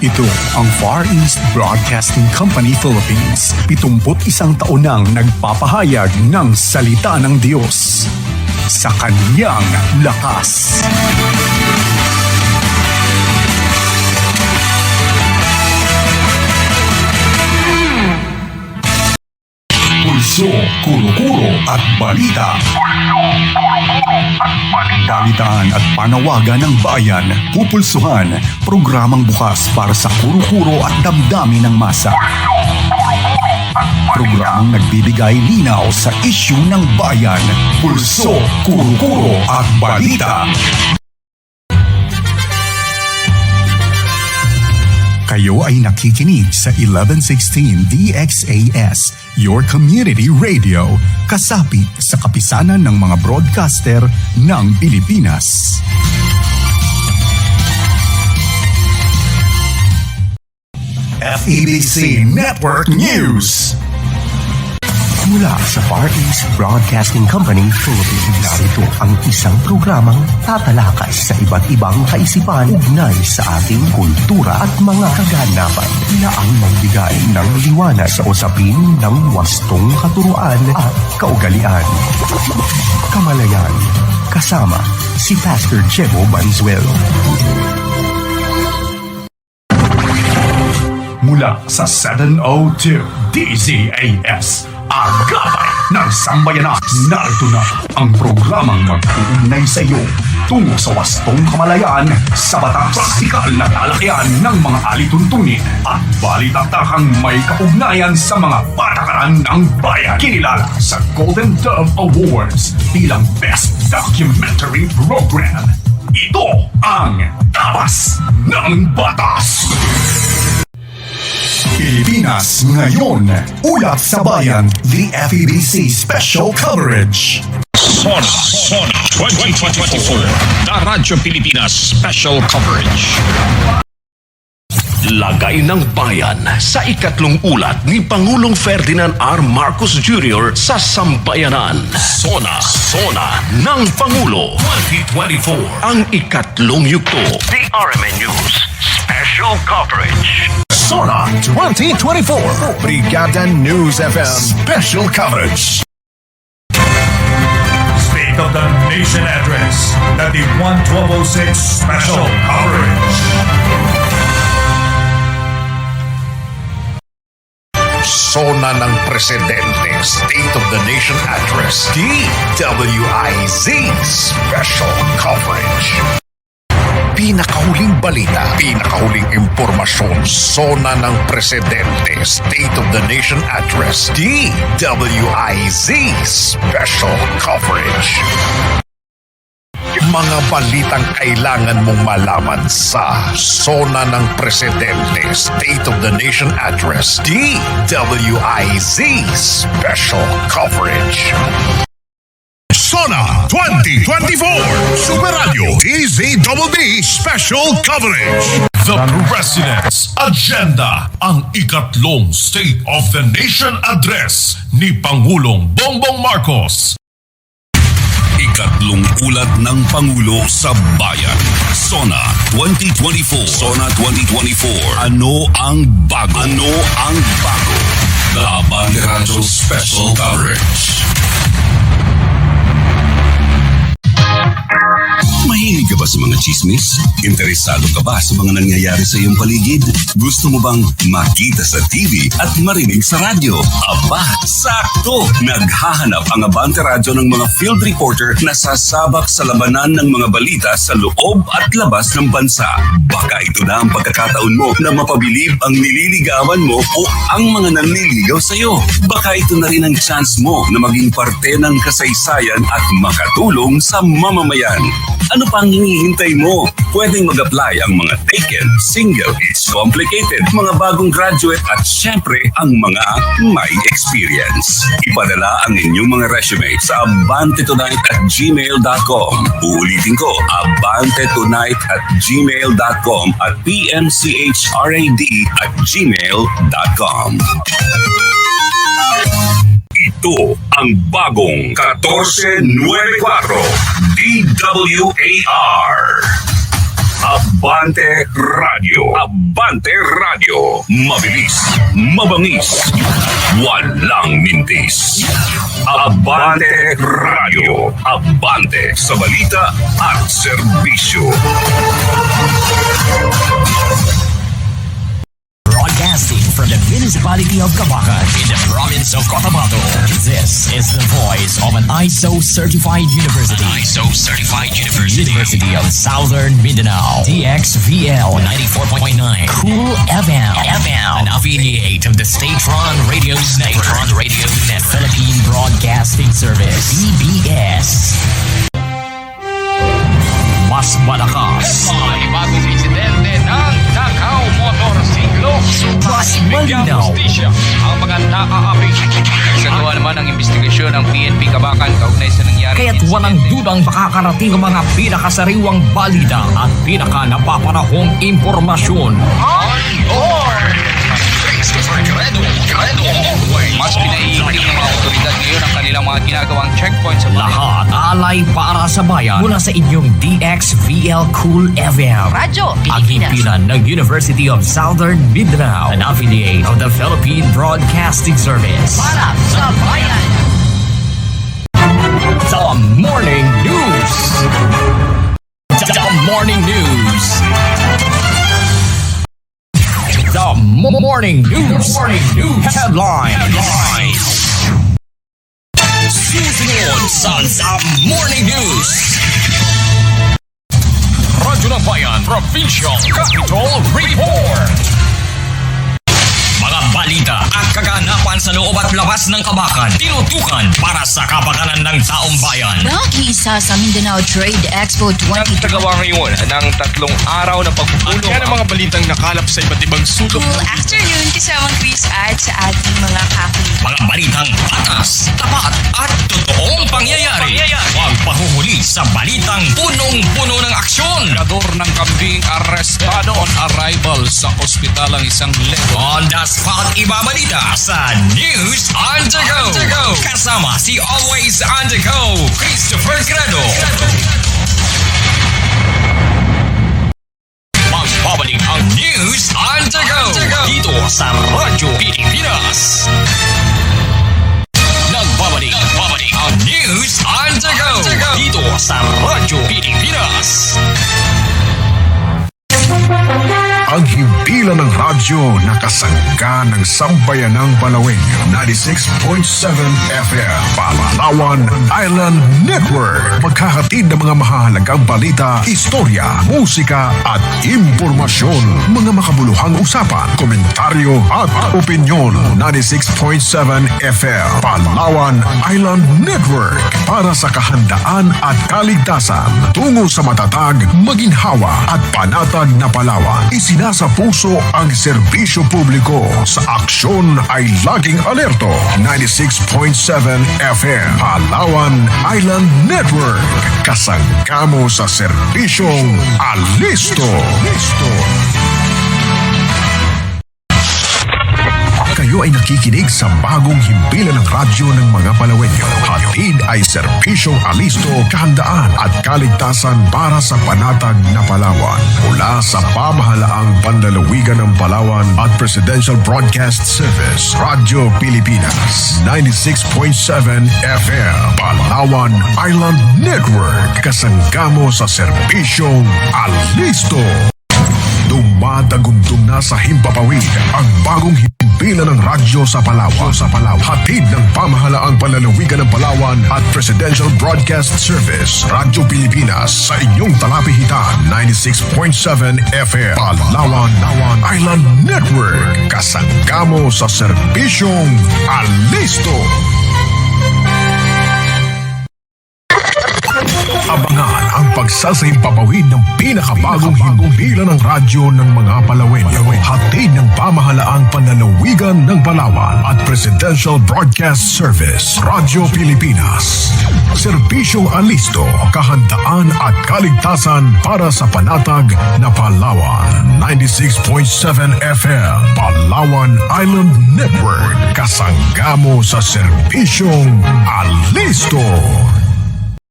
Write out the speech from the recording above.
Ito ang Far East Broadcasting Company Philippines. 71 taon nang nagpapahayag ng salita ng Diyos sa kaniyang lakas. Pulso, kuro-kuro at balita. Balitaan at panawagan ng bayan, pupulsuhan, programang bukas para sa kuro-kuro at damdamin ng masa. Programang nagbibigay linaw sa isyu ng bayan, pulso, kuro-kuro at balita. Kayo ay nakikinig sa 1116 DXAS, your community radio, kasapi sa kapisanan ng mga broadcaster ng Pilipinas. FEBC Network News. Mula sa Far East Broadcasting Company Philippines, narito ang isang programang tatalakay sa iba't ibang kaisipan ugnay sa ating kultura at mga kaganapan na ang magbigay ng liwanag sa usapin ng wastong katuruan at kaugalian. Kamalayan, kasama si Pastor Jebo Banzuelo. Mula sa 702 DZAS, ang gabay ng sambayanan. Narito na ang programang mag-uugnay sa iyo tungo sa wastong kamalayan sa batang praktikal na talakayan ng mga alituntunin at balitaktakang may kaugnayan sa mga patakaran ng bayan. Kinilala sa Golden Dove Awards bilang Best Documentary Program. Ito ang Tapas ng Batas. Pilipinas ngayon, ulat sa bayan, the FEBC Special Coverage. Sona 2024, The Radyo Pilipinas Special Coverage. Lagay ng bayan sa ikatlong ulat ni Pangulong Ferdinand R. Marcos Jr. sa Sambayanan. Sona ng Pangulo 2024, ang ikatlong yugto. The RMN News Special Coverage. Sona 2024, Brigada News FM Special Coverage. State of the Nation Address, 91-1206 Special Coverage. Sona ng Presidente, State of the Nation Address, DWIZ Special Coverage. Pinakahuling balita, pinakahuling impormasyon, Sona ng Presidente, State of the Nation Address, DWIZ Special Coverage. Mga balitang kailangan mong malaman sa Sona ng Presidente, State of the Nation Address, DWIZ Special Coverage. Sona 2024 Super Radio DZBB Special Coverage. The President's Agenda, ang ikatlong State of the Nation Address ni Pangulong Bongbong Marcos. Ikatlong ulat ng Pangulo sa Bayan. Sona 2024. Sona 2024. Ano ang bago? Ano ang bago? The Abante Radio Special Coverage. Mahilig ka ba sa mga chismis? Interesado ka ba sa mga nangyayari sa iyong paligid? Gusto mo bang makita sa TV at marinig sa radyo? Aba, sakto! Naghahanap ang Abante Radio ng mga field reporter na sasabak sa labanan ng mga balita sa loob at labas ng bansa. Baka ito na ang pagkakataon mo na mapabilib ang nililigawan mo o ang mga nanliligaw sa iyo. Baka ito na rin ang chance mo na maging parte ng kasaysayan at makatulong sa mamamayan. Ano pang hinihintay mo? Pwedeng mag-apply ang mga taken, single, it's complicated, mga bagong graduate at syempre ang mga may experience. Ipadala ang inyong mga resume sa abantetonight@gmail.com. Uulitin ko, abantetonight@gmail.com at pmchrad@gmail.com. Ito ang bagong 1494 DWAR. Abante Abante Radio. Abante Radio. Mabilis, mabangis, walang mintis. Abante Radio. Abante sa balita at serbisyo. Broadcasting from the municipality of Cavite in the province of Cotabato. This is the voice of an ISO-certified university. University of Southern Mindanao. DXVL 94.9. Cool FM. An affiliate of the State-run radio net Philippine Broadcasting Service. PBS. Mas malakas. Bagong insidente ng Takaw Motorsiklo. Mas malinaw. Justisya ang mga naaapi. Nagsagawa naman ang investigasyon ng PNP Kabakan kaugnay sa nangyari. Kaya't walang dudang makakarating ang mga pinakasariwang balita at pinaka-napapanahong impormasyon. On board! Christopher Credo always. Mas pinaiigting ng mga otoridad ngayon ang kanilang mga ginagawang checkpoint sa Lahat alay para sa bayan mula sa inyong DXVL Cool FM. Radyo Ang Pilipinas. himpilan ng University of Southern Mindanao, an affiliate of the Philippine Broadcasting Service. Para sa bayan. The Morning News. The Morning News. The Morning News. Headlines. Susunod sa The Morning News. Radyo ng Bayan Provincial Capital Report. Mga balita at kaganapan sa loob at labas ng Kabakan, tinutukan para sa kapakanan ng taong bayan. Nakisa sa Mindanao Trade Expo 2020. Nagsagawa ngayon ng 3 araw na pagpupulong. Yan ang mga balitang nakalap sa iba't ibang sulok. Cool afternoon kasamang quiz at sa ating mga kahoy. Mga balitang patas, tapat at totoong pangyayari. Huwag pahuhuli sa balitang punong-puno ng aksyon. Senador ng Kambing arestado on arrival sa ospital ang isang leto. On the spot ibabalita sa News on the Go. Kasama si Always on the Go, Christopher Credo. Magbabalik ang News on the Go dito sa Radyo Pilipinas. Nagbabalik ang News on the Go dito sa Radyo Pilipinas. Ang himpilan ng radyo na kasangga ng sambayanang Palaweng 96.7 FM Palawan Island Network. Maghahatid ng mga mahalagang balita, istorya, musika at impormasyon. Mga makabuluhang usapan, komentaryo at opinyon. 96.7 FM Palawan Island Network. Para sa kahandaan at kaligtasan tungo sa matatag, maginhawa at panatag na Palawan. Isinasa puso ang serbisyo publiko. Sa aksyon ay laging alerto. 96.7 FM Palawan Island Network. Kasangga mo sa serbisyong alisto. Kayo ay nakikinig sa bagong himpilan ng radyo ng mga Palawenyo. Hatid ay serbisyong alisto, kahandaan at kaligtasan para sa panatag na Palawan. Mula sa pamahalaang panlalawigan ng Palawan at Presidential Broadcast Service, Radyo Pilipinas, 96.7 FM Palawan Island Network. Kasangga mo sa serbisyong alisto. Dumadaguntong na sa himpapawid ang bagong himpilan ng radyo sa Palawan. Hatid ng pamahalaang panlalawigan ng Palawan at Presidential Broadcast Service, Radyo Pilipinas sa inyong talapihitan. 96.7 FM Palawan Island Network. Kasangga mo sa serbisyong alisto. Abangan ang pagsasahimpapawid ng pinakabagong himpilan ng radyo ng mga Palawenyo. Hatid ng pamahalaang panlalawigan ng Palawan at Presidential Broadcast Service, Radyo Pilipinas. Serbisyong alisto, kahandaan at kaligtasan para sa panatag na Palawan. 96.7 FM Palawan Island Network. Kasangga mo sa serbisyong alisto.